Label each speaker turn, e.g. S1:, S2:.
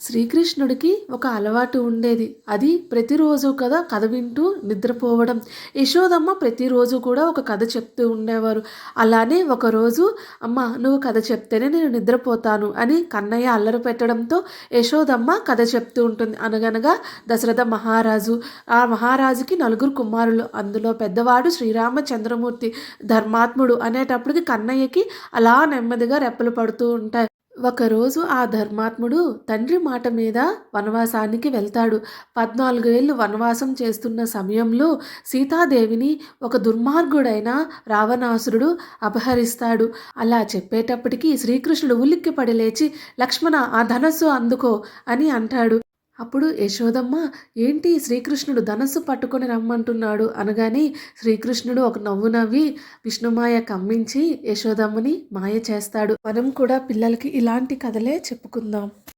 S1: శ్రీకృష్ణుడికి ఒక అలవాటు ఉండేది. అది ప్రతిరోజు కదా కథ వింటూ నిద్రపోవడం. యశోదమ్మ ప్రతిరోజు కూడా ఒక కథ చెప్తూ ఉండేవారు. అలానే ఒకరోజు "అమ్మ నువ్వు కథ చెప్తేనే నేను నిద్రపోతాను" అని కన్నయ్య అల్లరి పెట్టడంతో యశోదమ్మ కథ చెప్తూ ఉంటుంది. అనగనగా దశరథ మహారాజు. ఆ మహారాజుకి నలుగురు కుమారులు. అందులో పెద్దవాడు శ్రీరామచంద్రమూర్తి ధర్మాత్ముడు అనేటప్పటికి కన్నయ్యకి అలా నెమ్మదిగా రెప్పలు పడుతూ ఉంటాయి. ఒకరోజు ఆ ధర్మాత్ముడు తండ్రి మాట మీద వనవాసానికి వెళ్తాడు. 14 ఏళ్ళు వనవాసం చేస్తున్న సమయంలో సీతాదేవిని ఒక దుర్మార్గుడైన రావణాసురుడు అపహరిస్తాడు. అలా చెప్పేటప్పటికి శ్రీకృష్ణుడు ఉలిక్కిపడి లేచి "లక్ష్మణ ఆ ధనస్సు అందుకో" అని అంటాడు. అప్పుడు యశోదమ్మ "ఏంటి శ్రీకృష్ణుడు ధనస్సు పట్టుకొని రమ్మంటున్నాడు" అనగానే శ్రీకృష్ణుడు ఒక నవ్వు నవ్వి విష్ణుమాయ కమ్మించి యశోదమ్మని మాయ చేస్తాడు. మనం కూడా పిల్లలకి ఇలాంటి కథలే చెప్పుకుందాం.